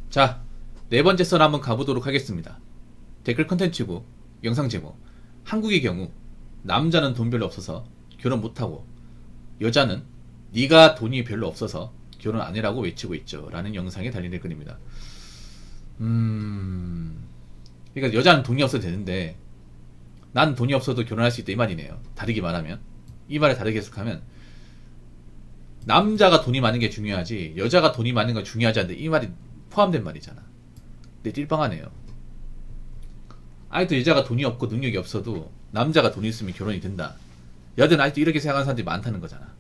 자, 네 번째 썰 한번 가보도록 하겠습니다. 댓글 컨텐츠고 영상 제목. 한국의 경우 남자는 돈 별로 없어서 결혼 못하고 여자는 네가 돈이 별로 없어서 결혼 안 해라고 외치고 있죠 라는 영상에 달린 댓글입니다. 그러니까 여자는 돈이 없어도 되는데 난 돈이 없어도 결혼할 수 있다 이 말이네요. 다르게 말하면, 이 말을 다르게 해석하면 남자가 돈이 많은 게 중요하지 여자가 돈이 많은 건 중요하지 않는데 이 말이 포함된 말이잖아. 근데 띨빵하네요. 아직도 여자가 돈이 없고 능력이 없어도 남자가 돈이 있으면 결혼이 된다. 여자는 아직도 이렇게 생각하는 사람들이 많다는 거잖아.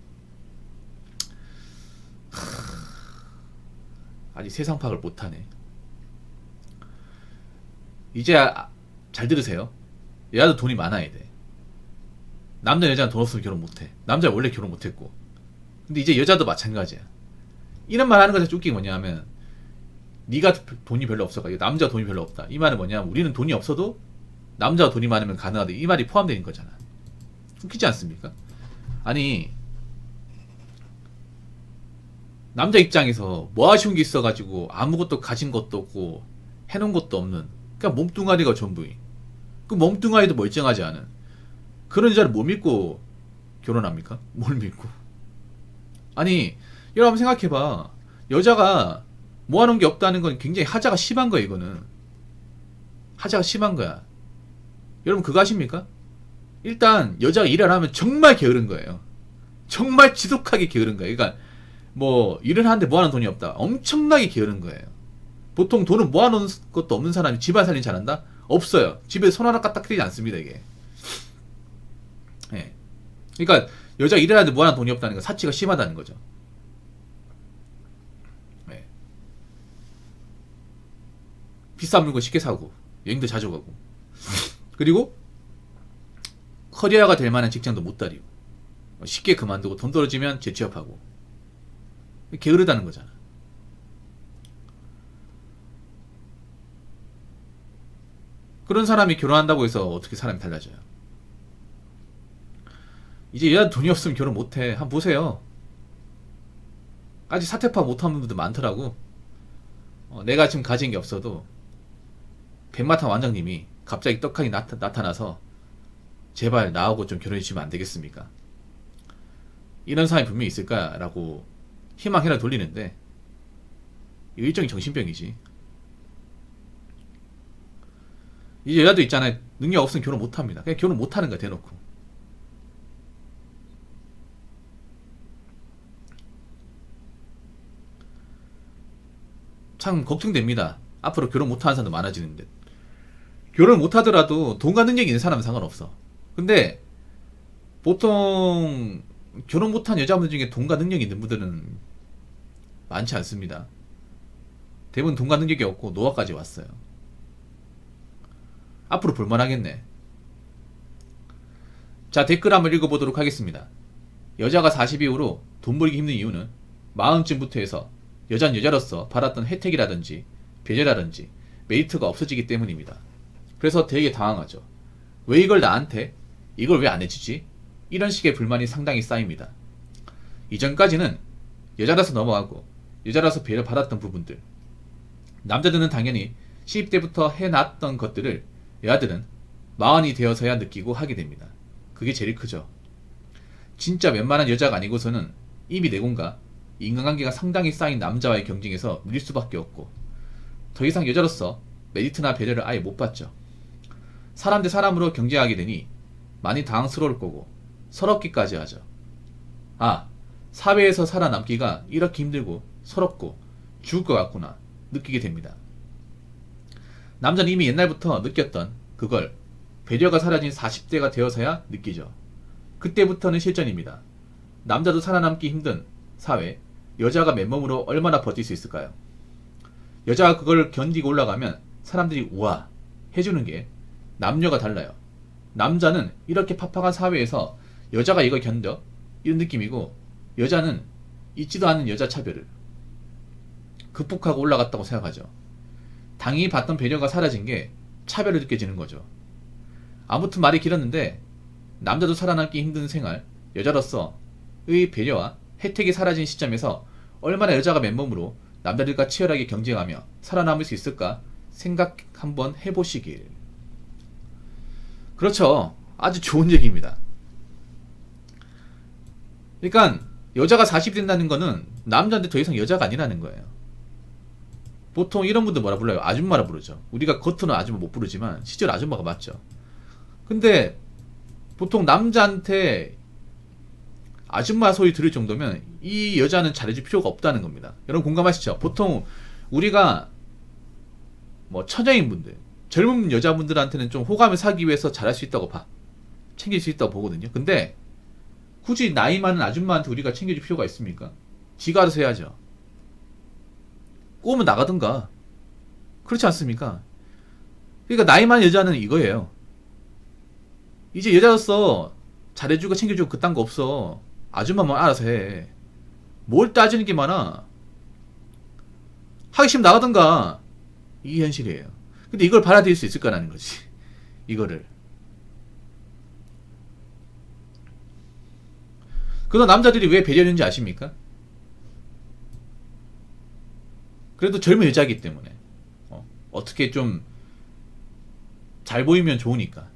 아직 세상 파악을 못하네. 이제 잘 들으세요. 여자도 돈이 많아야 돼. 남자 여자는 돈 없으면 결혼 못해. 남자 원래 결혼 못했고. 근데 이제 여자도 마찬가지야. 이런 말 하는 것에서 웃긴 게 뭐냐면 네가 돈이 별로 없어가지고 남자가 돈이 별로 없다. 이 말은 뭐냐면 우리는 돈이 없어도 남자가 돈이 많으면 가능하다. 이 말이 포함되는 거잖아. 웃기지 않습니까? 아니 남자 입장에서 뭐 아쉬운 게 있어가지고 아무것도 가진 것도 없고 해놓은 것도 없는 그냥 몸뚱아리가 전부인 그 몸뚱아리도 멀쩡하지 않은 그런 여자를 뭐 믿고 결혼합니까? 뭘 믿고? 아니 여러분 생각해봐. 여자가 모아놓은 게 없다는 건 굉장히 하자가 심한 거야. 이거는 하자가 심한 거야. 여러분 그거 아십니까? 일단 여자가 일을 하면 정말 게으른 거예요. 정말 지독하게 게으른 거예요. 그러니까 뭐 일을 하는데 모아놓은 돈이 없다. 엄청나게 게으른 거예요. 보통 돈을 모아놓은 것도 없는 사람이 집안 살림 잘한다? 없어요. 집에 손 하나 까딱거리지 않습니다. 이게. 예. 그러니까 여자가 일을 하는데 모아놓은 돈이 없다는 건 사치가 심하다는 거죠. 예. 비싼 물건 쉽게 사고 여행도 자주 가고 그리고 커리어가 될 만한 직장도 못 다니고 쉽게 그만두고 돈 떨어지면 재취업하고 게으르다는 거잖아. 그런 사람이 결혼한다고 해서 어떻게 사람이 달라져요? 이제 여자 돈이 없으면 결혼 못해. 한번 보세요. 아직 사퇴파 못한 분들도 많더라고. 내가 지금 가진 게 없어도 벤마탄 원장님이 갑자기 떡하니 나타나서 제발 나하고 좀 결혼해 주시면 안 되겠습니까? 이런 사람이 분명히 있을까라고 희망해라 돌리는데 일종의 정신병이지. 이제 여자도 있잖아요. 능력 없으면 결혼 못합니다. 그냥 결혼 못하는 거야 대놓고. 참 걱정됩니다. 앞으로 결혼 못하는 사람도 많아지는데. 결혼 못하더라도 돈과 능력이 있는 사람은 상관없어. 근데 보통 결혼 못한 여자분들 중에 돈과 능력이 있는 분들은 많지 않습니다. 대부분 돈과 능력이 없고 노화까지 왔어요. 앞으로 볼만하겠네. 자, 댓글 한번 읽어보도록 하겠습니다. 여자가 40 이후로 돈 벌기 힘든 이유는 마흔쯤부터 해서 여잔 여자로서 받았던 혜택이라든지 배려라든지 메리트가 없어지기 때문입니다. 그래서 되게 당황하죠. 왜 이걸 나한테? 이걸 왜 안 해주지? 이런 식의 불만이 상당히 쌓입니다. 이전까지는 여자라서 넘어가고 여자라서 배려받았던 부분들, 남자들은 당연히 시집 때부터 해놨던 것들을 여자들은 마흔이 되어서야 느끼고 하게 됩니다. 그게 제일 크죠. 진짜 웬만한 여자가 아니고서는 이미 내공과 인간관계가 상당히 쌓인 남자와의 경쟁에서 밀릴 수밖에 없고 더 이상 여자로서 메리트나 배려를 아예 못 받죠. 사람 대 사람으로 경쟁하게 되니 많이 당황스러울 거고 서럽기까지 하죠. 아, 사회에서 살아남기가 이렇게 힘들고 서럽고 죽을 것 같구나 느끼게 됩니다. 남자는 이미 옛날부터 느꼈던 그걸 배려가 사라진 40대가 되어서야 느끼죠. 그때부터는 실전입니다. 남자도 살아남기 힘든 사회, 여자가 맨몸으로 얼마나 버틸 수 있을까요? 여자가 그걸 견디고 올라가면 사람들이 우와 해주는 게 남녀가 달라요. 남자는 이렇게 팍팍한 사회에서 여자가 이걸 견뎌? 이런 느낌이고 여자는 있지도 않은 여자 차별을 극복하고 올라갔다고 생각하죠. 당연히 받던 배려가 사라진 게 차별을 느껴지는 거죠. 아무튼 말이 길었는데 남자도 살아남기 힘든 생활, 여자로서의 배려와 혜택이 사라진 시점에서 얼마나 여자가 맨몸으로 남자들과 치열하게 경쟁하며 살아남을 수 있을까 생각 한번 해보시길. 그렇죠. 아주 좋은 얘기입니다. 그러니까 여자가 40이 된다는 거는 남자한테 더 이상 여자가 아니라는 거예요. 보통 이런 분들 뭐라 불러요? 아줌마라 부르죠. 우리가 겉으로는 아줌마 못 부르지만 실제로 아줌마가 맞죠. 근데 보통 남자한테 아줌마 소리 들을 정도면 이 여자는 잘해줄 필요가 없다는 겁니다. 여러분 공감하시죠? 보통 우리가 뭐 처녀인분들, 젊은 여자분들한테는 좀 호감을 사기 위해서 잘할 수 있다고 봐. 챙길 수 있다고 보거든요. 근데 굳이 나이 많은 아줌마한테 우리가 챙겨줄 필요가 있습니까? 지가 알아서 해야죠. 꼬우면 나가든가. 그렇지 않습니까? 그러니까 나이 많은 여자는 이거예요. 이제 여자로서 잘해주고 챙겨주고 그딴 거 없어. 아줌마만 알아서 해. 뭘 따지는 게 많아. 하기 싫으면 나가든가. 이게 현실이에요. 근데 이걸 받아들일 수 있을까라는 거지. 이거를. 그런 남자들이 왜 배려했는지 아십니까? 그래도 젊은 여자이기 때문에 어떻게 좀 잘 보이면 좋으니까.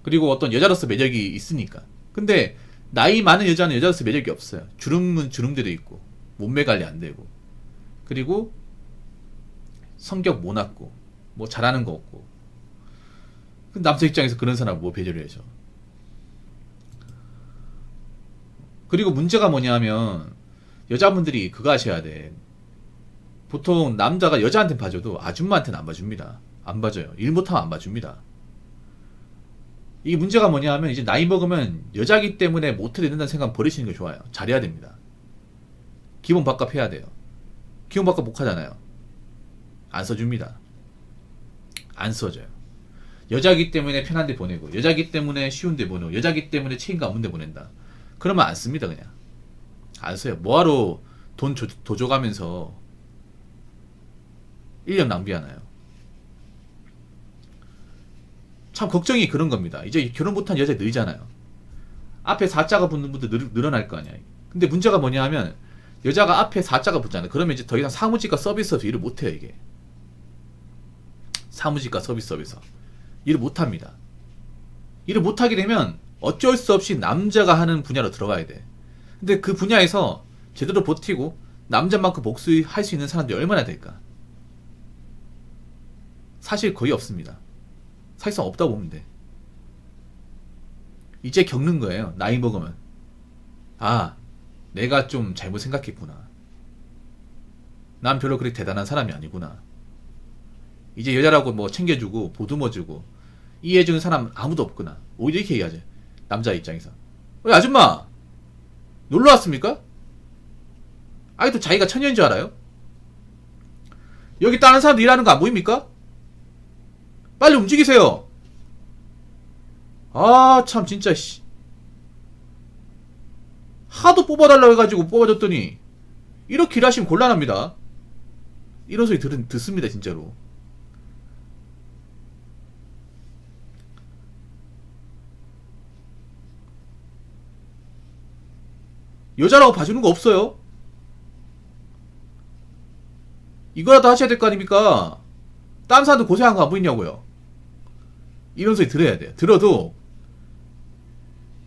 그리고 어떤 여자로서 매력이 있으니까. 근데 나이 많은 여자는 여자로서 매력이 없어요. 주름은 주름대로 있고 몸매 관리 안 되고 그리고 성격 모났고 뭐 잘하는 거 없고. 남자 입장에서 그런 사람 뭐 배려를 해줘. 그리고 문제가 뭐냐면 여자분들이 그거 하셔야 돼. 보통 남자가 여자한테 봐줘도 아줌마한테는 안 봐줍니다. 안 봐줘요. 일 못하면 안 봐줍니다. 이게 문제가 뭐냐면 이제 나이 먹으면 여자기 때문에 못해도 된다는 생각 버리시는 게 좋아요. 잘해야 됩니다. 기본 밥값 해야 돼요. 기본 밥값 못 하잖아요. 안 써줍니다. 안 써줘요. 여자기 때문에 편한 데 보내고 여자기 때문에 쉬운 데 보내고 여자기 때문에 책임감 없는 데 보낸다. 그러면 안 씁니다. 그냥 안 써요. 뭐하러 돈 더 줘가면서 1년 낭비하나요? 참 걱정이 그런 겁니다. 이제 결혼 못한 여자 늘잖아요. 앞에 4자가 붙는 분들 늘어날 거 아니야. 근데 문제가 뭐냐 하면 여자가 앞에 4자가 붙잖아요. 그러면 이제 더 이상 사무직과 서비스업에서 일을 못해요. 이게 사무직과 서비스업에서 일을 못합니다. 일을 못하게 되면 어쩔 수 없이 남자가 하는 분야로 들어가야 돼. 근데 그 분야에서 제대로 버티고 남자만큼 복수할 수 있는 사람들이 얼마나 될까? 사실 거의 없습니다. 사실상 없다고 보면 돼. 이제 겪는 거예요. 나이 먹으면. 아, 내가 좀 잘못 생각했구나. 난 별로 그렇게 대단한 사람이 아니구나. 이제 여자라고 뭐 챙겨주고 보듬어주고 이해해주는 사람 아무도 없구나. 오히려 이렇게 얘기하지. 남자 입장에서. 아줌마 놀러 왔습니까? 아직도 자기가 처녀인 줄 알아요? 여기 다른 사람들 일하는 거 안 보입니까? 빨리 움직이세요. 아 참 진짜 씨. 하도 뽑아달라고 해가지고 뽑아줬더니 이렇게 일하시면 곤란합니다. 이런 소리 듣습니다 진짜로. 여자라고 봐주는 거 없어요. 이거라도 하셔야 될 거 아닙니까? 다른 사람들 고생한 거 안 보이냐고요. 이런 소리 들어야 돼요. 들어도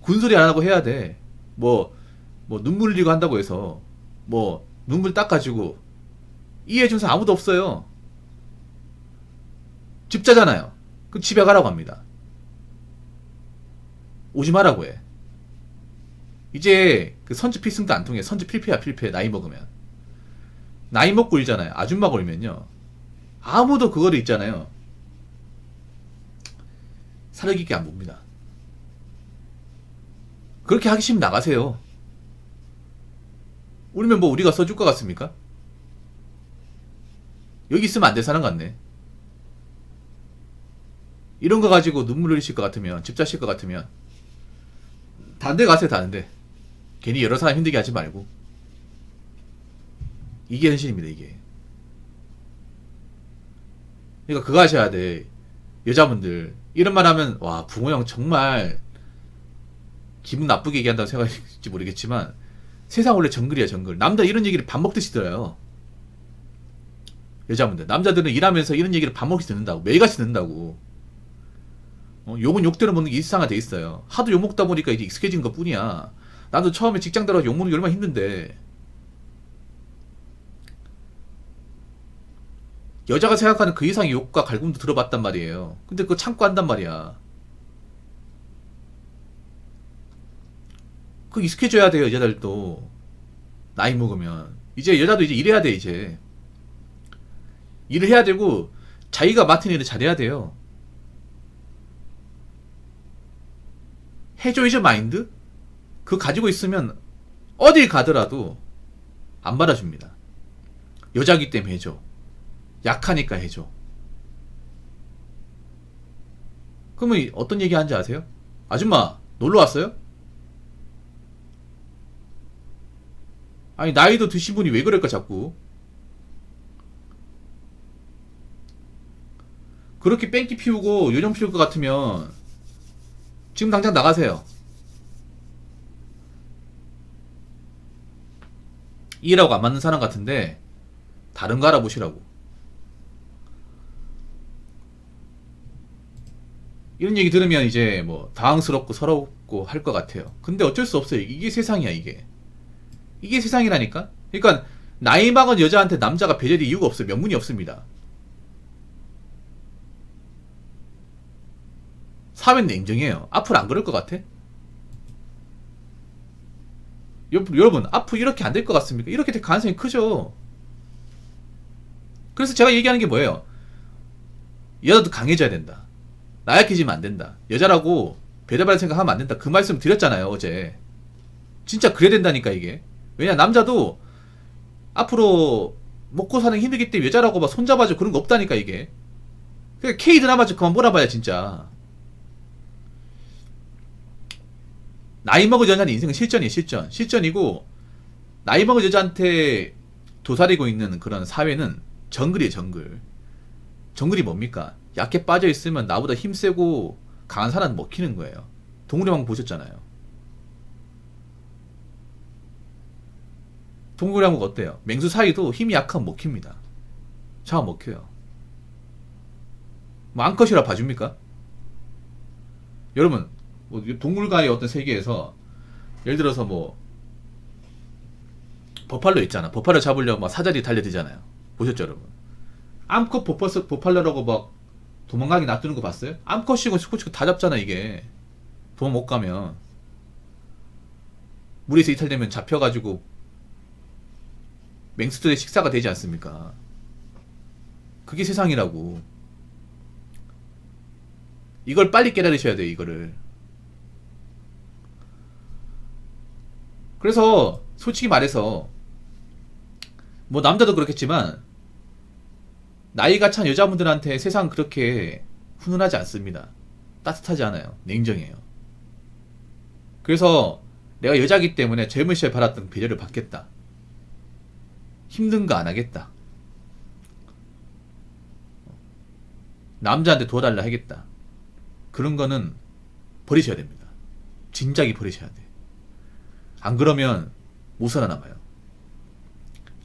군소리 안 하고 해야 돼. 뭐 눈물 흘리고 한다고 해서 뭐 눈물 닦아주고 이해해준 사람 아무도 없어요. 집자잖아요. 그럼 집에 가라고 합니다. 오지 마라고 해. 이제 그 선지 필승도 안 통해. 선지 필패야 필패. 나이 먹으면 나이 먹고 일잖아요. 아줌마 걸면요 아무도 그거를 있잖아요. 사려 깊게 안 봅니다. 그렇게 하기 싫으면 나가세요. 울면 뭐 우리가 써줄 것 같습니까? 여기 있으면 안 될 사람 같네. 이런 거 가지고 눈물 흘리실 것 같으면, 집 자실 것 같으면 다른 데 가세요. 다른 데. 괜히 여러 사람 힘들게 하지 말고. 이게 현실입니다. 이게. 그러니까 그거 하셔야 돼. 여자분들 이런 말 하면 와 붕어 형 정말 기분 나쁘게 얘기한다고 생각할지 모르겠지만 세상 원래 정글이야 정글. 남자 이런 얘기를 밥 먹듯이 들어요. 여자분들. 남자들은 일하면서 이런 얘기를 밥 먹듯이 듣는다고. 매일같이 듣는다고. 욕은 욕대로 먹는 게 일상화돼 있어요. 하도 욕 먹다 보니까 이제 익숙해진 것 뿐이야. 나도 처음에 직장 들어가서 욕 먹는 게 얼마나 힘든데. 여자가 생각하는 그 이상의 욕과 갈굼도 들어봤단 말이에요. 근데 그거 참고 한단 말이야. 그거 익숙해져야 돼요, 여자들도. 나이 먹으면. 이제 여자도 이제 일해야 돼, 이제. 일을 해야 되고, 자기가 맡은 일을 잘해야 돼요. 해줘이즈 마인드? 그거 가지고 있으면 어딜 가더라도 안 받아줍니다. 여자기 때문에 해줘. 약하니까 해줘. 그러면 어떤 얘기 하는지 아세요? 아줌마 놀러 왔어요? 아니 나이도 드신 분이 왜 그럴까 자꾸. 그렇게 뺑기 피우고 요정 피울 것 같으면 지금 당장 나가세요. 일하고 안 맞는 사람 같은데 다른 거 알아보시라고. 이런 얘기 들으면 이제 뭐 당황스럽고 서럽고 할 것 같아요. 근데 어쩔 수 없어요. 이게 세상이야 이게. 이게 세상이라니까. 그러니까 나이 먹은 여자한테 남자가 배려될 이유가 없어요. 명분이 없습니다. 사회는 냉정해요. 앞으로 안 그럴 것 같아? 여러분 앞으로 이렇게 안 될 것 같습니까? 이렇게 될 가능성이 크죠. 그래서 제가 얘기하는 게 뭐예요? 여자도 강해져야 된다. 나약해지면 안 된다. 여자라고 배려받을 생각하면 안 된다. 그 말씀 드렸잖아요 어제. 진짜 그래야 된다니까 이게. 왜냐 남자도 앞으로 먹고 사는 게 힘들기 때문에 여자라고 막 손잡아줘 그런 거 없다니까 이게. 그러니까 K 드라마 좀 그만 몰아봐야 진짜. 나이 먹은 여자는 인생은 실전이에요 실전. 실전이고 나이 먹은 여자한테 도사리고 있는 그런 사회는 정글이에요 정글. 정글이 뭡니까? 약해 빠져있으면 나보다 힘세고 강한 사람 먹히는 거예요. 동물의 왕국 보셨잖아요. 동물의 왕국 어때요? 맹수 사이도 힘이 약하면 먹힙니다. 잘 먹혀요. 뭐 암컷이라 봐줍니까? 여러분 뭐 동물과의 어떤 세계에서 예를 들어서 뭐 버팔로 있잖아. 버팔로 잡으려고 막 사자리 달려들잖아요. 보셨죠 여러분? 암컷 버팔로라고 막 도망가게 놔두는 거 봤어요? 암컷이고 수컷이고 다 잡잖아 이게. 도망 못 가면 물에서 이탈되면 잡혀가지고 맹수들의 식사가 되지 않습니까? 그게 세상이라고. 이걸 빨리 깨달으셔야 돼요 이거를. 그래서 솔직히 말해서 뭐 남자도 그렇겠지만 나이가 찬 여자분들한테 세상 그렇게 훈훈하지 않습니다. 따뜻하지 않아요. 냉정해요. 그래서 내가 여자기 때문에 젊은 시절에 받았던 배려를 받겠다. 힘든 거 안 하겠다. 남자한테 도와달라 하겠다. 그런 거는 버리셔야 됩니다. 진작에 버리셔야 돼. 안 그러면 못 살아남아요.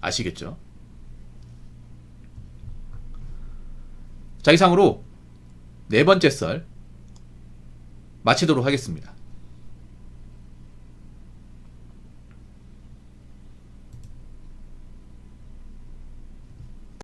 아시겠죠? 자, 이상으로 네 번째 썰 마치도록 하겠습니다.